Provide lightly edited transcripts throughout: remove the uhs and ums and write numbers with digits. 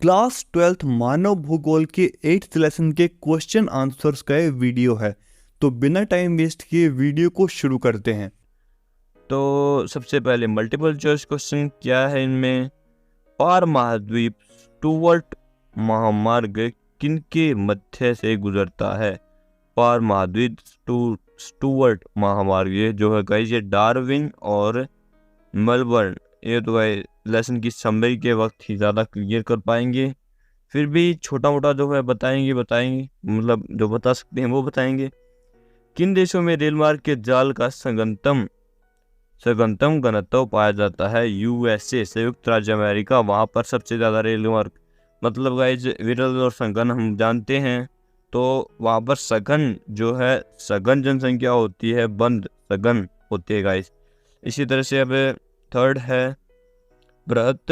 Class 12th मानव भूगोल के 8th lesson के क्वेश्चन आंसर्स का ये वीडियो है। तो बिना टाइम वेस्ट किए वीडियो को शुरू करते हैं। तो सबसे पहले मल्टीपल चॉइस क्वेश्चन क्या है इनमें। पार महाद्वीप स्टुअर्ट महामार्ग किनके मध्य से गुजरता है। पार महाद्वीप स्टुअर्ट महामार्ग ये जो है गाइस ये डार्विन और मेलबर्न, ये तो गाइस लेसन की समरी के वक्त ही ज़्यादा क्लियर कर पाएंगे। फिर भी छोटा मोटा जो है बताएंगे मतलब जो बता सकते हैं वो बताएंगे। किन देशों में रेल मार्ग के जाल का सघनतम घनत्व पाया जाता है। यूएसए संयुक्त राज्य अमेरिका, वहाँ पर सबसे ज़्यादा रेल मार्ग मतलब गाइस विरल और सघन हम जानते हैं। तो वहाँ पर सघन जो है सघन जनसंख्या होती है, बंद सघन होती है गाइस। इसी तरह से अब थर्ड है बृहत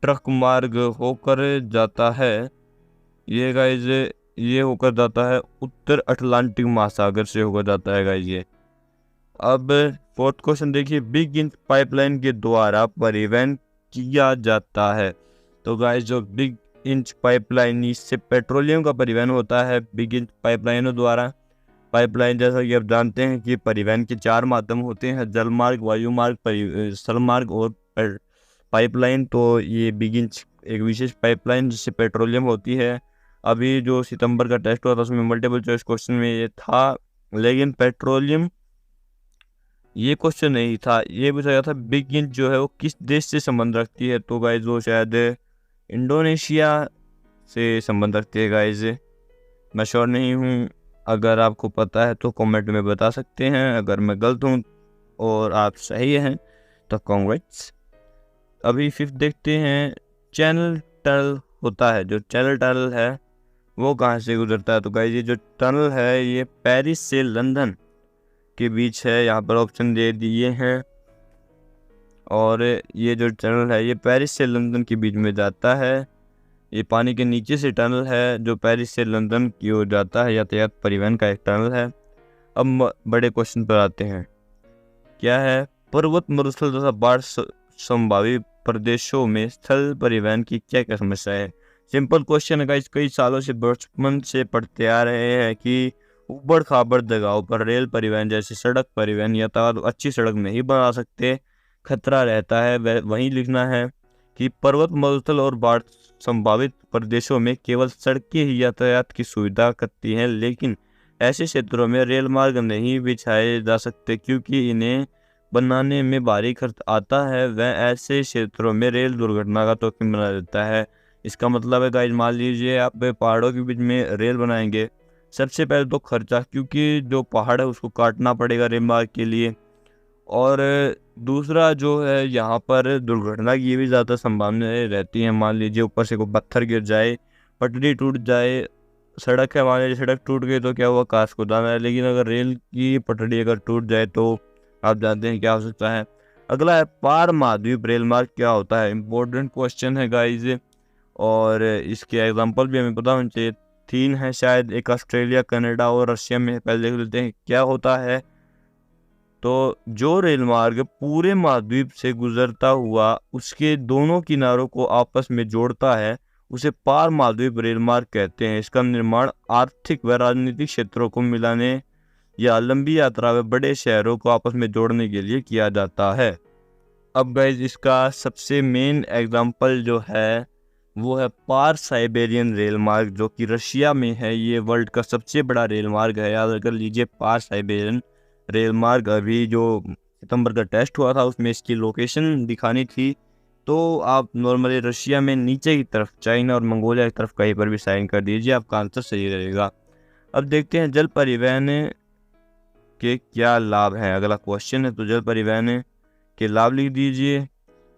ट्रक मार्ग होकर जाता है, ये गाइस ये होकर जाता है उत्तर अटलांटिक महासागर से होकर जाता है गाइस ये। अब फोर्थ क्वेश्चन देखिए, बिग इंच पाइपलाइन के द्वारा परिवहन किया जाता है। तो गाइस जो बिग इंच पाइपलाइन, इससे पेट्रोलियम का परिवहन होता है बिग इंच पाइपलाइनों द्वारा। पाइपलाइन जैसा कि आप जानते हैं कि परिवहन के 4 माध्यम होते हैं, जल मार्ग, वायु मार्ग, स्थल मार्ग और पाइपलाइन। तो ये बिग इंच एक विशेष पाइपलाइन जिससे पेट्रोलियम होती है। अभी जो सितंबर का टेस्ट हुआ था उसमें मल्टीपल चॉइस क्वेश्चन में ये था, लेकिन पेट्रोलियम ये क्वेश्चन नहीं था। ये पूछा गया था बिग इंच जो है वो किस देश से संबंध रखती है। तो गाइज वो शायद इंडोनेशिया से संबंध रखती है गाइज, मैं श्योर नहीं हूँ। अगर आपको पता है तो कमेंट में बता सकते हैं। अगर मैं गलत हूँ और आप सही हैं तो कांग्रेट्स। अभी फिफ्थ देखते हैं, चैनल टनल होता है, जो चैनल टनल है वो कहाँ से गुजरता है। तो गाइज ये जो टनल है ये पेरिस से लंदन के बीच है, यहाँ पर ऑप्शन दे दिए हैं। और ये जो टनल है ये पेरिस से लंदन के बीच में जाता है। ये पानी के नीचे से टनल है जो पेरिस से लंदन की ओर जाता है, यातायात परिवहन का एक टनल है। अब बड़े क्वेश्चन पर आते हैं, क्या है पर्वत मरुस्थल तथा बाढ़ संभावित प्रदेशों में स्थल परिवहन की क्या क्या समस्या है। सिंपल क्वेश्चन है गाइस, कई सालों से बचपन से पढ़ते आ रहे हैं कि ऊबड़ खाबड़ जगहों पर रेल परिवहन जैसे सड़क परिवहन यातायात अच्छी सड़क नहीं बना सकते, खतरा रहता है। वहीं लिखना है कि पर्वत मरुस्थल और बाढ़ संभावित प्रदेशों में केवल सड़कें ही यातायात की सुविधा करती हैं, लेकिन ऐसे क्षेत्रों में रेल मार्ग नहीं बिछाए जा सकते क्योंकि इन्हें बनाने में भारी खर्च आता है। वह ऐसे क्षेत्रों में रेल दुर्घटना का जोखिम बना देता है। इसका मतलब है गाइस, मान लीजिए आप पहाड़ों के बीच में रेल बनाएंगे, सबसे पहले तो खर्चा, क्योंकि जो पहाड़ है उसको काटना पड़ेगा रेल मार्ग के लिए। और दूसरा जो है यहाँ पर दुर्घटना की भी ज़्यादा संभावनाएं रहती हैं। मान लीजिए ऊपर से कोई पत्थर गिर जाए, पटरी टूट जाए, सड़क है मान लीजिए सड़क टूट गई तो क्या हुआ, काश को दाना है। लेकिन अगर रेल की पटरी अगर टूट जाए तो आप जानते हैं क्या हो सकता है। अगला है पार महाद्वीप रेल मार्ग क्या होता है। इम्पोर्टेंट क्वेश्चन है गाइज, और इसके एग्जाम्पल भी हमें पता होना चाहिए। 3 है शायद, एक ऑस्ट्रेलिया, कनाडा और रशिया में। पहले देख लेते हैं क्या होता है। तो जो रेल मार्ग पूरे महाद्वीप से गुजरता हुआ उसके दोनों किनारों को आपस में जोड़ता है उसे पार महाद्वीप रेल मार्ग कहते हैं। इसका निर्माण आर्थिक व राजनीतिक क्षेत्रों को मिलाने या लंबी यात्रा में बड़े शहरों को आपस में जोड़ने के लिए किया जाता है। अब गाइस इसका सबसे मेन एग्जाम्पल जो है वो है पार साइबेरियन रेल मार्ग, जो कि रशिया में है। ये वर्ल्ड का सबसे बड़ा रेल मार्ग है, याद कर लीजिए पार साइबेरियन रेल मार्ग। अभी जो सितंबर का टेस्ट हुआ था उसमें इसकी लोकेशन दिखानी थी, तो आप नॉर्मली रशिया में नीचे की तरफ, चाइना और मंगोलिया की तरफ कहीं पर भी साइन कर दीजिए, आपका आंसर सही रहेगा। अब देखते हैं जल परिवहन के क्या लाभ हैं। अगला क्वेश्चन है, तो जल परिवहन के लाभ लिख दीजिए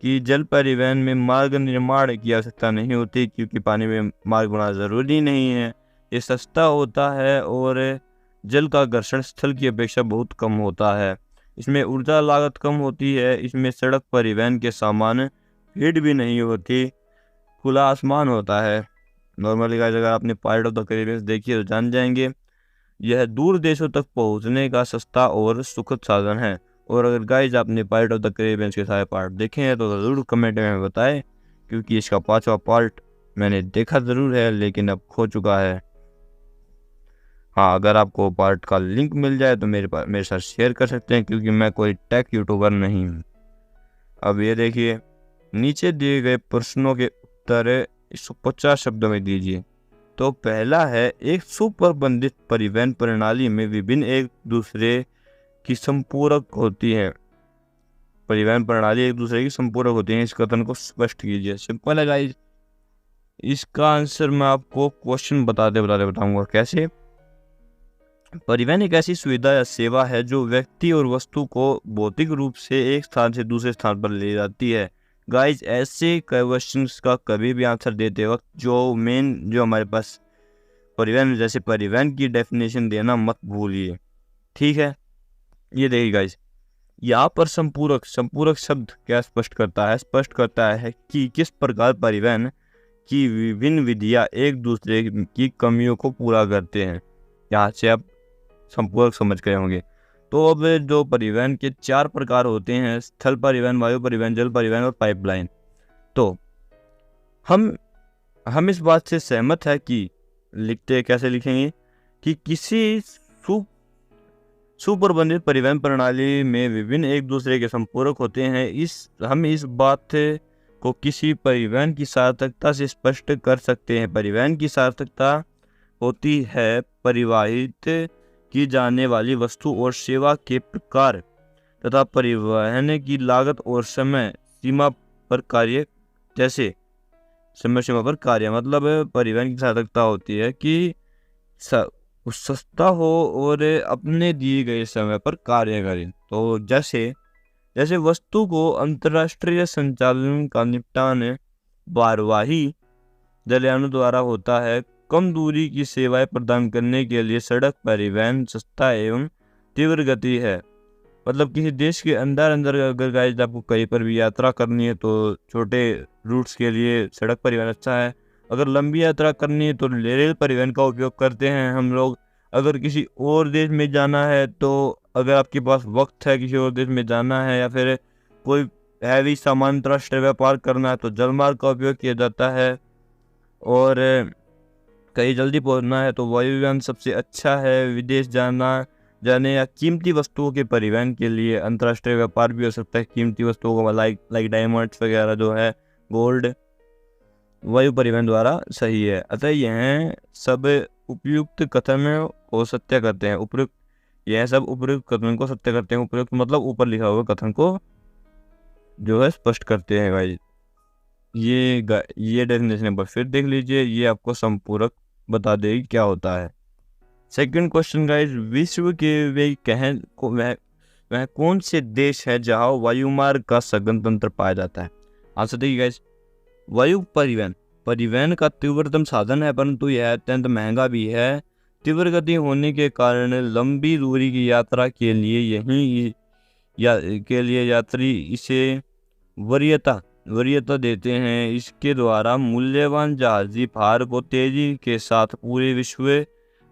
कि जल परिवहन में मार्ग निर्माण की आवश्यकता नहीं होती क्योंकि पानी में मार्ग बनाना ज़रूरी नहीं है। ये सस्ता होता है और जल का घर्षण स्थल की अपेक्षा बहुत कम होता है। इसमें ऊर्जा लागत कम होती है। इसमें सड़क परिवहन के सामान भीड़ भी नहीं होती, खुला आसमान होता है। नॉर्मली गाइस अगर आपने पायलट ऑफ द कैरिबियन देखी है तो जान जाएंगे, यह दूर देशों तक पहुंचने का सस्ता और सुखद साधन है। और अगर गाइस आपने पायलट ऑफ द कैरिबियन के सारे पार्ट देखे हैं तो ज़रूर कमेंट में बताएं, क्योंकि इसका 5वां पार्ट मैंने देखा ज़रूर है लेकिन अब खो चुका है। हाँ, अगर आपको पार्ट का लिंक मिल जाए तो मेरे साथ शेयर कर सकते हैं, क्योंकि मैं कोई टेक यूट्यूबर नहीं हूँ। अब ये देखिए, नीचे दिए गए प्रश्नों के उत्तर 150 शब्दों में दीजिए। तो पहला है, एक सुप्रबंधित परिवहन प्रणाली में विभिन्न एक दूसरे की संपूरक होती है। परिवहन प्रणाली एक दूसरे की संपूरक होती है, इस कथन को स्पष्ट कीजिए। सिंपल है गाइस, इसका आंसर मैं आपको क्वेश्चन बताते बताते बताऊंगा कैसे। परिवहन एक ऐसी सुविधा या सेवा है जो व्यक्ति और वस्तु को भौतिक रूप से एक स्थान से दूसरे स्थान पर ले जाती है। गाइस, ऐसे क्वेश्चंस का कभी भी आंसर देते वक्त जो हमारे पास परिवहन, जैसे परिवहन की डेफिनेशन देना मत भूलिए, ठीक है। ये देखिए गाइस, यहाँ पर संपूरक शब्द क्या स्पष्ट करता है? स्पष्ट करता है कि किस प्रकार परिवहन की विभिन्न विधियाँ एक दूसरे की कमियों को पूरा करते हैं। यहाँ से आप संपूरक समझ गए होंगे। तो अब जो परिवहन के 4 प्रकार होते हैं, स्थल परिवहन, वायु परिवहन, जल परिवहन और पाइपलाइन। तो हम इस बात से सहमत है कि कैसे लिखेंगे कि किसी सुप्रबंधित परिवहन प्रणाली में विभिन्न एक दूसरे के संपूरक होते हैं। हम इस बात को किसी परिवहन की सार्थकता से स्पष्ट कर सकते हैं। परिवहन की सार्थकता होती है परिवहित की जाने वाली वस्तु और सेवा के प्रकार तथा परिवहन की लागत और समय सीमा पर कार्य, जैसे समय सीमा पर कार्य। मतलब परिवहन की सार्थकता होती है कि सस्ता हो और अपने दिए गए समय पर कार्य करे। तो जैसे वस्तु को अंतर्राष्ट्रीय संचालन का निपटान भारवाही जलयानों द्वारा होता है। कम दूरी की सेवाएं प्रदान करने के लिए सड़क परिवहन सस्ता एवं तीव्र गति है। मतलब किसी देश के अंदर अगर गाइस आपको कहीं पर भी यात्रा करनी है तो छोटे रूट्स के लिए सड़क परिवहन अच्छा है। अगर लंबी यात्रा करनी है तो रेल परिवहन का उपयोग करते हैं हम लोग। अगर किसी और देश में जाना है, तो अगर आपके पास वक्त है किसी और देश में जाना है या फिर कोई हैवी सामान अंतरराष्ट्रीय व्यापार करना है, तो जलमार्ग का उपयोग किया जाता है। और कहीं जल्दी पहुंचना है तो वायुयान सबसे अच्छा है। विदेश जाने या कीमती वस्तुओं के परिवहन के लिए अंतर्राष्ट्रीय व्यापार भी हो सकता है। कीमती वस्तुओं को लाइक डायमंड्स वगैरह जो है, गोल्ड, वायु परिवहन द्वारा सही है। अतः यह सब उपयुक्त कथन को सत्य करते हैं। यह सब उपयुक्त कथन को सत्य करते हैं। उपयुक्त मतलब ऊपर लिखा हुआ कथन को जो है स्पष्ट करते हैं गाइस। ये डेफिनेशन एक बार फिर देख लीजिए, ये आपको संपूरक बता देगी क्या होता है। सेकंड क्वेश्चन गाइस, विश्व के वह कौन से देश है जहां वायुमार्ग का सघन तंत्र पाया जाता है? आंसर देखिए गाइस, वायु परिवहन का तीव्रतम साधन है, परंतु यह अत्यंत महंगा भी है। तीव्र गति होने के कारण लंबी दूरी की यात्रा के लिए यात्री इसे वरीयता देते हैं। इसके द्वारा मूल्यवान जहाजी भार को तेजी के साथ पूरे विश्व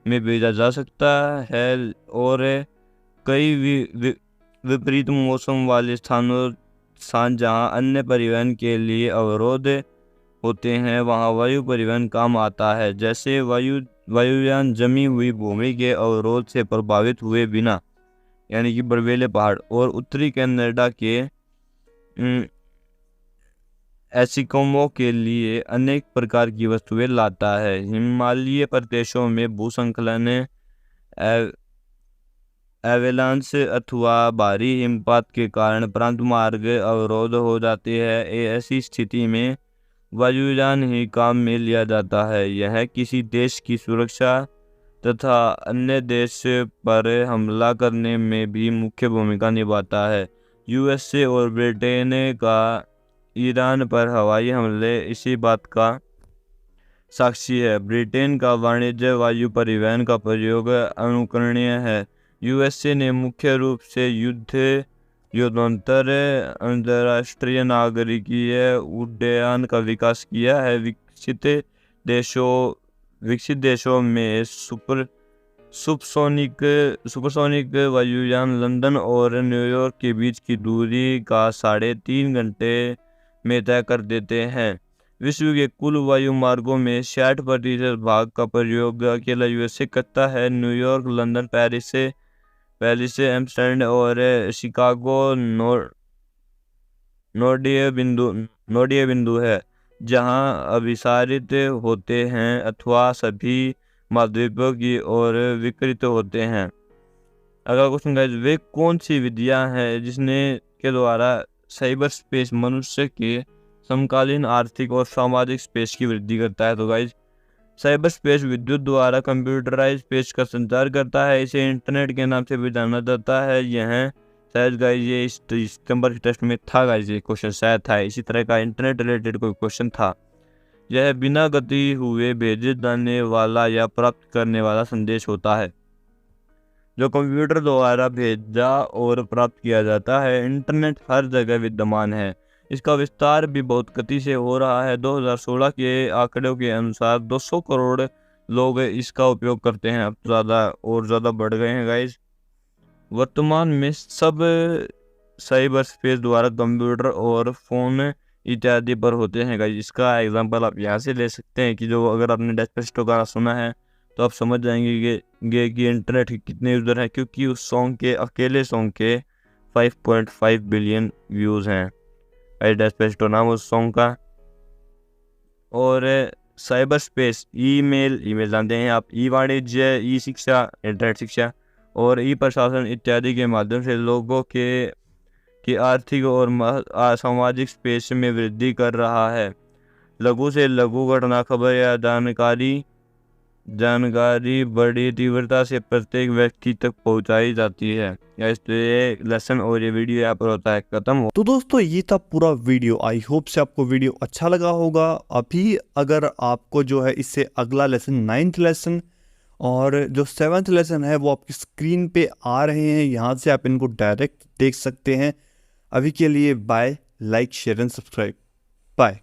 में भेजा जा सकता है और कई विपरीत मौसम वाले स्थान जहां अन्य परिवहन के लिए अवरोध होते हैं, वहां वायु परिवहन काम आता है। जैसे वायुयान जमी हुई भूमि के अवरोध से प्रभावित हुए बिना, यानी कि बर्फीले पहाड़ और उत्तरी कनाडा के एस्किमो के लिए अनेक प्रकार की वस्तुएं लाता है। हिमालयी प्रदेशों में भूस्खलन, एवेलांच अथवा भारी हिमपात के कारण प्रांत मार्ग अवरोध हो जाते हैं। ऐसी स्थिति में वायुयान ही काम में लिया जाता है। यह किसी देश की सुरक्षा तथा अन्य देश पर हमला करने में भी मुख्य भूमिका निभाता है। यूएसए और ब्रिटेन का ईरान पर हवाई हमले इसी बात का साक्षी है। ब्रिटेन का वाणिज्य वायु परिवहन का प्रयोग अनुकरणीय है। यूएसए ने मुख्य रूप से युद्धोत्तर अंतर्राष्ट्रीय नागरिकीय उड्डयन का विकास किया है। विकसित देशों में सुपरसोनिक वायुयान लंदन और न्यूयॉर्क के बीच की दूरी का 3.5 घंटे में तय कर देते हैं। विश्व के कुल वायु मार्गों में 60% भाग का प्रयोग अकेला यूएसए करता है। न्यूयॉर्क, लंदन, पेरिस, एम्स्टर्डम और शिकागो नोडीय बिंदु है जहां अभिसारित होते हैं अथवा सभी महाद्वीपों की ओर विकृत होते हैं। अगला क्वेश्चन गाइस, वे कौन सी विधियां हैं जिसने के द्वारा साइबर स्पेस मनुष्य के समकालीन आर्थिक और सामाजिक स्पेस की वृद्धि करता है? तो गाइस, साइबर स्पेस विद्युत द्वारा कंप्यूटराइज स्पेस का संचार करता है। इसे इंटरनेट के नाम से भी जाना जाता है। यह शायद गाइस ये इस सितंबर के टेस्ट में था गाइस, ये क्वेश्चन शायद था, इसी तरह का इंटरनेट रिलेटेड कोई क्वेश्चन था। यह बिना गति हुए भेजे जाने वाला या प्राप्त करने वाला संदेश होता है जो कंप्यूटर द्वारा भेजा और प्राप्त किया जाता है। इंटरनेट हर जगह विद्यमान है। इसका विस्तार भी बहुत गति से हो रहा है। 2016 के आंकड़ों के अनुसार 200 करोड़ लोग इसका उपयोग करते हैं। अब ज़्यादा बढ़ गए हैं गाइस। वर्तमान में सब साइबर स्पेस द्वारा कंप्यूटर और फोन इत्यादि पर होते हैं गाइस। इसका एग्जांपल आप यहाँ से ले सकते हैं कि जो अगर आपने डेस्पेसिटो गाना सुना है तो आप समझ जाएंगे कि इंटरनेट के कितने यूज़र हैं, क्योंकि उस अकेले सॉन्ग के 5.5 बिलियन व्यूज़ हैं। डेस्पेसिटो नाम उस सॉन्ग का। और साइबर स्पेस ईमेल जानते हैं आप, ई वाणिज्य, ई शिक्षा, इंटरनेट शिक्षा और ई प्रशासन इत्यादि के माध्यम से लोगों की आर्थिक और सामाजिक स्पेस में वृद्धि कर रहा है। लघु से लघु घटना, खबर या जानकारी बड़ी तीव्रता से प्रत्येक व्यक्ति तक पहुंचाई जाती है। ये लेसन और ये वीडियो यहाँ पर होता है खत्म। तो दोस्तों ये था पूरा वीडियो। आई होप से आपको वीडियो अच्छा लगा होगा। अभी अगर आपको जो है इससे अगला लेसन 9th लेसन और जो 7th लेसन है वो आपकी स्क्रीन पे आ रहे हैं, यहाँ से आप इनको डायरेक्ट देख सकते हैं। अभी के लिए bye, like, share and subscribe, bye.